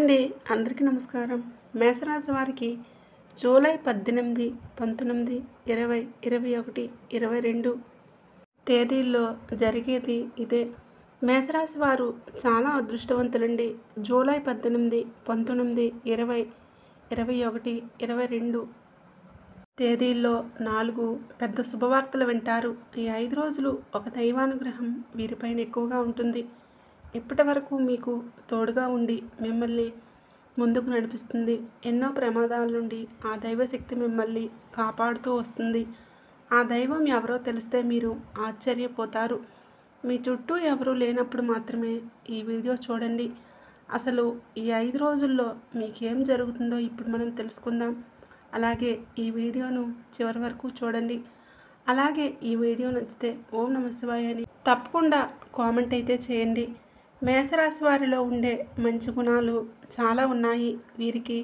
Hi అండి. అందరికీ నమస్కారం. మేషరాశి వారికి జూలై 18, 19, 20, 21, 22 తేదీల్లో జరిగేది ఇదే. మేషరాశి వారు చాలా అదృష్టవంతులండి. జూలై 18, 19, 20, 21, 22 తేదీల్లో 4 పెద్ద శుభవార్తలు వింటారు. ఈ 5 రోజులు ఒక దైవానుగ్రహం వీరిపైన ఎక్కువగా ఉంటుంది. ఇప్పటి వరకు మీకు తోడుగా ఉండి మిమ్మల్ని ముందుకు నడిపిస్తుంది. ఎన్నో ప్రమాదాల నుండి ఆ దైవశక్తి మిమ్మల్ని కాపాడుతూ వస్తుంది. ఆ దైవం ఎవరో తెలిస్తే మీరు ఆశ్చర్యపోతారు. మీ చుట్టూ ఎవరూ లేనప్పుడు మాత్రమే ఈ వీడియో చూడండి. అసలు ఈ 5 రోజుల్లో మీకేం జరుగుతుందో ఇప్పుడు మనం తెలుసుకుందాం. అలాగే ఈ వీడియోను చివరి వరకు చూడండి. అలాగే ఈ వీడియో నచ్చితే ఓం నమః శివాయ అని తప్పకుండా కామెంట్ అయితే చేయండి. మేషరాశి వారిలో ఉండే మంచి గుణాలు చాలా ఉన్నాయి. వీరికి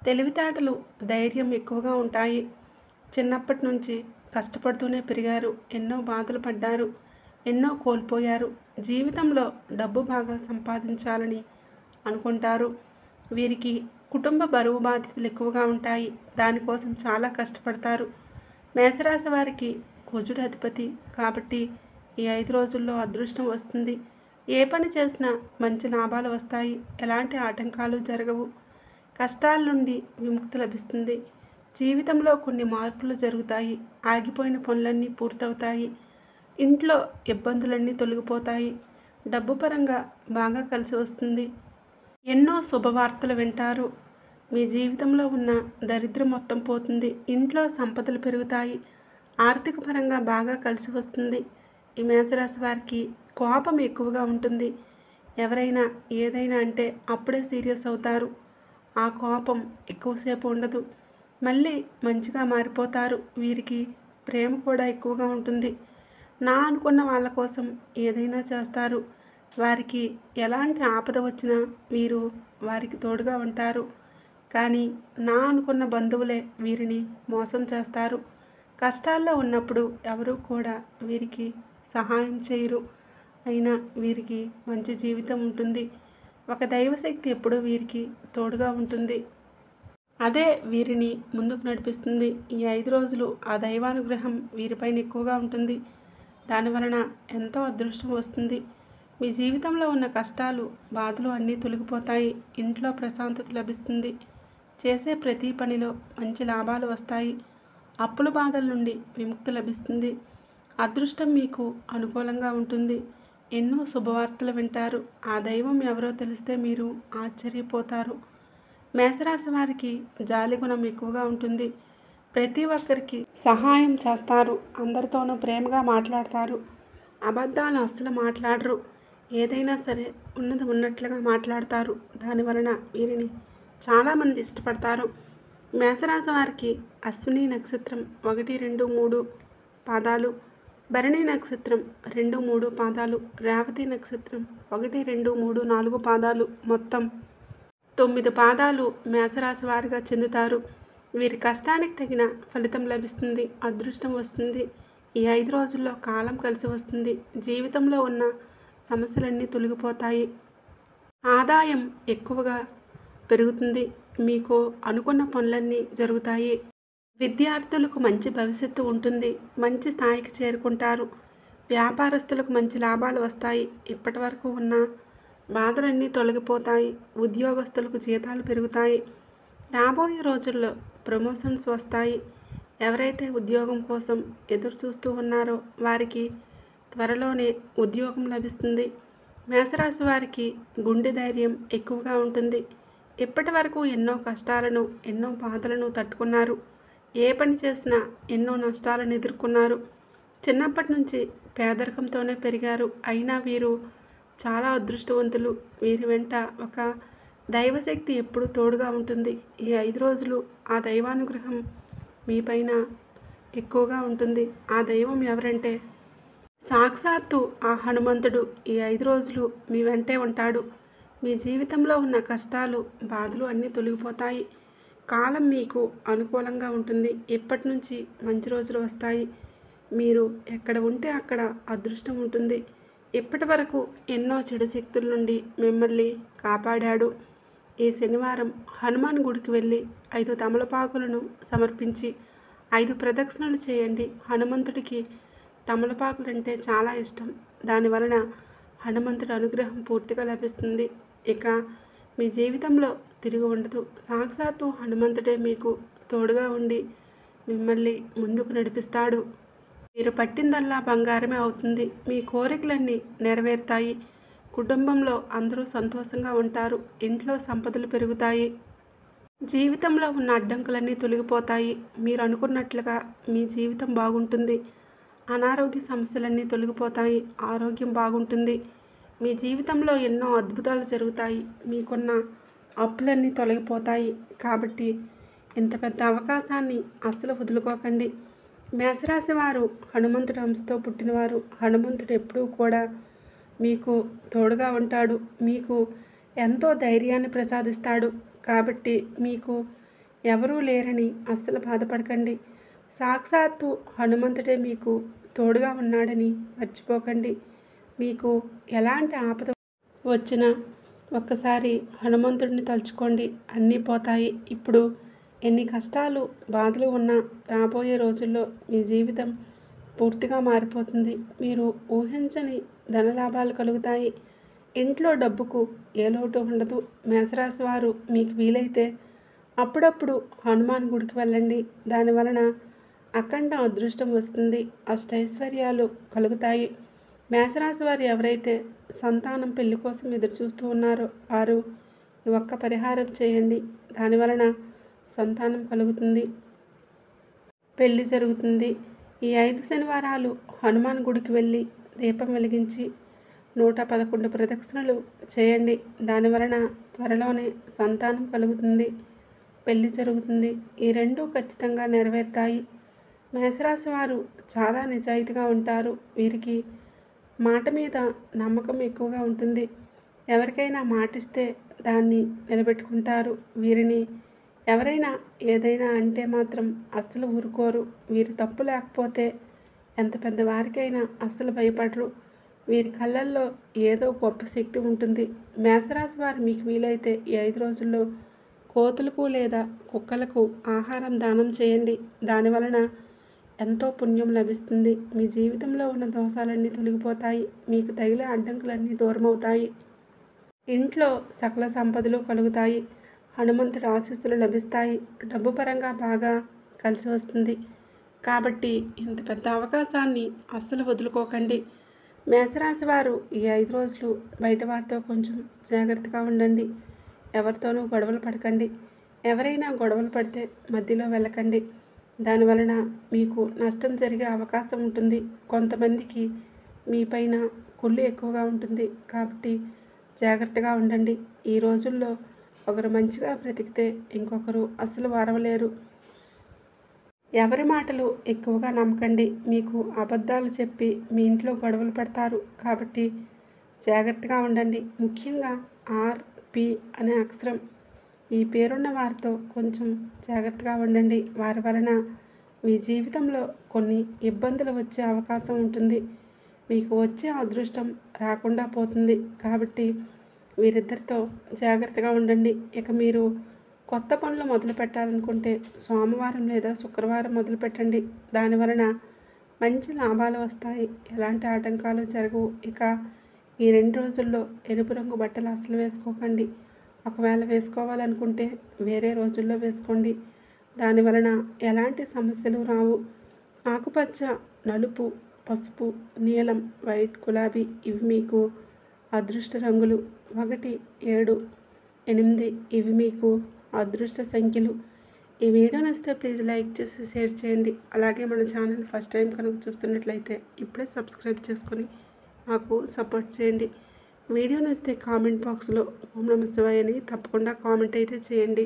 తెలివితేటలు, ధైర్యం ఎక్కువగా ఉంటాయి. చిన్నప్పటి నుంచి కష్టపడుతూనే పెరిగారు. ఎన్నో బాధలు పడ్డారు, ఎన్నో కోల్పోయారు. జీవితంలో డబ్బు బాగా సంపాదించాలని అనుకుంటారు. వీరికి కుటుంబ బరువు బాధ్యతలు ఎక్కువగా ఉంటాయి. దానికోసం చాలా కష్టపడతారు. మేషరాశి వారికి కుజుడు అధిపతి కాబట్టి ఈ 5 రోజుల్లో అదృష్టం వస్తుంది. ఏ పని చేసినా మంచి లాభాలు వస్తాయి. ఎలాంటి ఆటంకాలు జరగవు. కష్టాల నుండి విముక్తి లభిస్తుంది. జీవితంలో కొన్ని మార్పులు జరుగుతాయి. ఆగిపోయిన పనులన్నీ పూర్తవుతాయి. ఇంట్లో ఇబ్బందులన్నీ తొలగిపోతాయి. డబ్బు పరంగా బాగా కలిసి వస్తుంది. ఎన్నో శుభవార్తలు వింటారు. మీ జీవితంలో ఉన్న దరిద్రం మొత్తం పోతుంది. ఇంట్లో సంపదలు పెరుగుతాయి. ఆర్థిక పరంగా బాగా కలిసి వస్తుంది. ఈ మేషరాశి వారికి కోపం ఎక్కువగా ఉంటుంది. ఎవరైనా ఏదైనా అంటే అప్పుడే సీరియస్ అవుతారు. ఆ కోపం ఎక్కువసేపు ఉండదు. మళ్ళీ మంచిగా మారిపోతారు. వీరికి ప్రేమ కూడా ఎక్కువగా ఉంటుంది. నా అనుకున్న వాళ్ళ కోసం ఏదైనా చేస్తారు. వారికి ఎలాంటి ఆపద వచ్చినా వీరు వారికి తోడుగా ఉంటారు. కానీ నా అనుకున్న బంధువులే వీరిని మోసం చేస్తారు. కష్టాల్లో ఉన్నప్పుడు ఎవరూ కూడా వీరికి సహాయం చేయరు. అయినా వీరికి మంచి జీవితం ఉంటుంది. ఒక దైవశక్తి ఎప్పుడూ వీరికి తోడుగా ఉంటుంది. అదే వీరిని ముందుకు నడిపిస్తుంది. ఈ 5 రోజులు ఆ దైవానుగ్రహం వీరిపైన ఎక్కువగా ఉంటుంది. దానివలన ఎంతో అదృష్టం వస్తుంది. మీ జీవితంలో ఉన్న కష్టాలు, బాధలు అన్నీ తొలగిపోతాయి. ఇంట్లో ప్రశాంతత లభిస్తుంది. చేసే ప్రతి పనిలో మంచి లాభాలు వస్తాయి. అప్పుల బాధల నుండి విముక్తి లభిస్తుంది. అదృష్టం మీకు అనుకూలంగా ఉంటుంది. ఎన్నో శుభవార్తలు వింటారు. ఆ దైవం ఎవరో తెలిస్తే మీరు ఆశ్చర్యపోతారు. మేషరాశి వారికి జాలి గుణం ఎక్కువగా ఉంటుంది. ప్రతి ఒక్కరికి సహాయం చేస్తారు. అందరితోనూ ప్రేమగా మాట్లాడతారు. అబద్ధాలు అస్సలు మాట్లాడరు. ఏదైనా సరే ఉన్నది ఉన్నట్లుగా మాట్లాడతారు. దానివలన వీరిని చాలామంది ఇష్టపడతారు. మేషరాశి వారికి అశ్విని నక్షత్రం 1, 2, 3 పాదాలు, భరణి నక్షత్రం 2, 3 పాదాలు, రేవతి నక్షత్రం 1, 2, 3, 4 పాదాలు, మొత్తం 9 పాదాలు మేషరాశి వారిగా చెందుతారు. వీరి కష్టానికి తగిన ఫలితం లభిస్తుంది. అదృష్టం వస్తుంది. ఈ 5 రోజుల్లో కాలం కలిసి వస్తుంది. జీవితంలో ఉన్న సమస్యలన్నీ తొలగిపోతాయి. ఆదాయం ఎక్కువగా పెరుగుతుంది. మీకు అనుకున్న పనులన్నీ జరుగుతాయి. విద్యార్థులకు మంచి భవిష్యత్తు ఉంటుంది. మంచి స్థాయికి చేరుకుంటారు. వ్యాపారస్తులకు మంచి లాభాలు వస్తాయి. ఇప్పటి వరకు ఉన్న బాధలన్నీ తొలగిపోతాయి. ఉద్యోగస్తులకు జీతాలు పెరుగుతాయి. రాబోయే రోజుల్లో ప్రమోషన్స్ వస్తాయి. ఎవరైతే ఉద్యోగం కోసం ఎదురు చూస్తూ ఉన్నారో వారికి త్వరలోనే ఉద్యోగం లభిస్తుంది. మేషరాశి వారికి గుండె ధైర్యం ఎక్కువగా ఉంటుంది. ఇప్పటి వరకు ఎన్నో కష్టాలను, ఎన్నో బాధలను తట్టుకున్నారు. ఏ పని చేసినా ఎన్నో నష్టాలను ఎదుర్కొన్నారు. చిన్నప్పటి నుంచి పేదరికంతోనే పెరిగారు. అయినా వీరు చాలా అదృష్టవంతులు. వీరి వెంట ఒక దైవశక్తి ఎప్పుడు తోడుగా ఉంటుంది. ఈ 5 రోజులు ఆ దైవానుగ్రహం మీపైన ఎక్కువగా ఉంటుంది. ఆ దైవం ఎవరంటే సాక్షాత్తు ఆ హనుమంతుడు. ఈ 5 రోజులు మీ వెంటే ఉంటాడు. మీ జీవితంలో ఉన్న కష్టాలు, బాధలు అన్నీ తొలగిపోతాయి. కాలం మీకు అనుకూలంగా ఉంటుంది. ఇప్పటి నుంచి మంచి రోజులు వస్తాయి. మీరు ఎక్కడ ఉంటే అక్కడ అదృష్టం ఉంటుంది. ఇప్పటి వరకు ఎన్నో చెడు శక్తుల నుండి మిమ్మల్ని కాపాడాడు. ఈ శనివారం హనుమాన్ గుడికి వెళ్ళి 5 తమలపాకులను సమర్పించి 5 ప్రదక్షిణలు చేయండి. హనుమంతుడికి తమలపాకులంటే చాలా ఇష్టం. దానివలన హనుమంతుడి అనుగ్రహం పూర్తిగా లభిస్తుంది. ఇక మీ జీవితంలో తిరిగి ఉండదు. సాక్షాత్తు హనుమంతుడే మీకు తోడుగా ఉండి మిమ్మల్ని ముందుకు నడిపిస్తాడు. మీరు పట్టిందల్లా బంగారమే అవుతుంది. మీ కోరికలన్నీ నెరవేరుతాయి. కుటుంబంలో అందరూ సంతోషంగా ఉంటారు. ఇంట్లో సంపదలు పెరుగుతాయి. జీవితంలో ఉన్న అడ్డంకులన్నీ తొలగిపోతాయి. మీరు అనుకున్నట్లుగా మీ జీవితం బాగుంటుంది. అనారోగ్య సమస్యలన్నీ తొలగిపోతాయి. ఆరోగ్యం బాగుంటుంది. మీ జీవితంలో ఎన్నో అద్భుతాలు జరుగుతాయి. మీకున్న అప్పులన్నీ తొలగిపోతాయి. కాబట్టి ఇంత పెద్ద అవకాశాన్ని అస్సలు వదులుకోకండి. మేషరాశి వారు హనుమంతుడి అంశతో పుట్టినవారు. హనుమంతుడు ఎప్పుడూ కూడా మీకు తోడుగా ఉంటాడు. మీకు ఎంతో ధైర్యాన్ని ప్రసాదిస్తాడు. కాబట్టి మీకు ఎవరూ లేరని అస్సలు బాధపడకండి. సాక్షాత్తు హనుమంతుడే మీకు తోడుగా ఉన్నాడని మర్చిపోకండి. మీకు ఎలాంటి ఆపద వచ్చినా ఒక్కసారి హనుమంతుడిని తలుచుకోండి, అన్నీ పోతాయి. ఇప్పుడు ఎన్ని కష్టాలు బాధలు ఉన్నా రాబోయే రోజుల్లో మీ జీవితం పూర్తిగా మారిపోతుంది. మీరు ఊహించని ధనలాభాలు కలుగుతాయి. ఇంట్లో డబ్బుకు ఏ లోటు ఉండదు. మేషరాశి వారు మీకు వీలైతే అప్పుడప్పుడు హనుమాన్ గుడికి వెళ్ళండి. దానివలన అఖండ అదృష్టం వస్తుంది. అష్టైశ్వర్యాలు కలుగుతాయి. మేషరాశి వారు ఎవరైతే సంతానం పెళ్లి కోసం ఎదురు చూస్తూ ఉన్నారో వారు ఈ ఒక్క పరిహారం చేయండి. దానివలన సంతానం కలుగుతుంది, పెళ్లి జరుగుతుంది. ఈ 5 శనివారాలు హనుమాన్ గుడికి వెళ్ళి దీపం వెలిగించి 111 ప్రదక్షిణలు చేయండి. దానివలన త్వరలోనే సంతానం కలుగుతుంది, పెళ్లి జరుగుతుంది. ఈ రెండూ ఖచ్చితంగా నెరవేరుతాయి. మేషరాశి వారు చాలా నిజాయితీగా ఉంటారు. వీరికి మాట మీద నమ్మకం ఎక్కువగా ఉంటుంది. ఎవరికైనా మాటిస్తే దాన్ని నిలబెట్టుకుంటారు. వీరిని ఎవరైనా ఏదైనా అంటే మాత్రం అస్సలు ఊరుకోరు. వీరి తప్పు లేకపోతే ఎంత పెద్దవారికైనా అస్సలు భయపడరు. వీరి కళ్ళల్లో ఏదో గొప్ప శక్తి ఉంటుంది. మేషరాశి వారు మీకు వీలైతే ఈ 5 రోజుల్లో కోతులకు లేదా కుక్కలకు ఆహారం దానం చేయండి. దానివలన ఎంతో పుణ్యం లభిస్తుంది. మీ జీవితంలో ఉన్న దోషాలన్నీ తొలగిపోతాయి. మీకు తగిలే అడ్డంకులన్నీ దూరమవుతాయి. ఇంట్లో సకల సంపదలు కలుగుతాయి. హనుమంతుడి ఆశీస్సులు లభిస్తాయి. డబ్బు పరంగా బాగా కలిసి వస్తుంది. కాబట్టి ఇంత పెద్ద అవకాశాన్ని అస్సలు వదులుకోకండి. మేషరాశి వారు ఈ 5 రోజులు బయట వారితో కొంచెం జాగ్రత్తగా ఉండండి. ఎవరితోనూ గొడవలు పడకండి. ఎవరైనా గొడవలు పడితే మధ్యలో వెళ్ళకండి. దానివలన మీకు నష్టం జరిగే అవకాశం ఉంటుంది. కొంతమందికి మీపైన కుళ్ళు ఎక్కువగా ఉంటుంది. కాబట్టి జాగ్రత్తగా ఉండండి. ఈ రోజుల్లో ఒకరు మంచిగా బ్రతికితే ఇంకొకరు అస్సలు వారవలేరు. ఎవరి మాటలు ఎక్కువగా నమ్మకండి. మీకు అబద్ధాలు చెప్పి మీ ఇంట్లో గొడవలు పెడతారు. కాబట్టి జాగ్రత్తగా ఉండండి. ముఖ్యంగా RP అనే అక్షరం ఈ పేరున్న వారితో కొంచెం జాగ్రత్తగా ఉండండి. వారి వలన మీ జీవితంలో కొన్ని ఇబ్బందులు వచ్చే అవకాశం ఉంటుంది. మీకు వచ్చే అదృష్టం రాకుండా పోతుంది. కాబట్టి వీరిద్దరితో జాగ్రత్తగా ఉండండి. ఇక మీరు కొత్త పనులు మొదలు పెట్టాలనుకుంటే సోమవారం లేదా శుక్రవారం మొదలు పెట్టండి. దానివలన మంచి లాభాలు వస్తాయి. ఎలాంటి ఆటంకాలు జరగవు. ఇక ఈ 2 రోజుల్లో ఎరుపు రంగు బట్టలు అసలు వేసుకోకండి. ఒకవేళ వేసుకోవాలనుకుంటే వేరే రోజుల్లో వేసుకోండి. దానివలన ఎలాంటి సమస్యలు రావు. ఆకుపచ్చ, నలుపు, పసుపు, నీలం, వైట్, గులాబీ ఇవి మీకు అదృష్ట రంగులు. 1, 7, 8 ఇవి మీకు అదృష్ట సంఖ్యలు. ఈ వీడియో నచ్చితే ప్లీజ్ లైక్ చేసి షేర్ చేయండి. అలాగే మన ఛానల్ ఫస్ట్ టైం కనుక చూస్తున్నట్లయితే ఇప్పుడే సబ్స్క్రైబ్ చేసుకొని మాకు సపోర్ట్ చేయండి. వీడియో నచ్చితే కామెంట్ బాక్స్లో ఓం నమః శివాయ అని తప్పకుండా కామెంట్ అయితే చేయండి.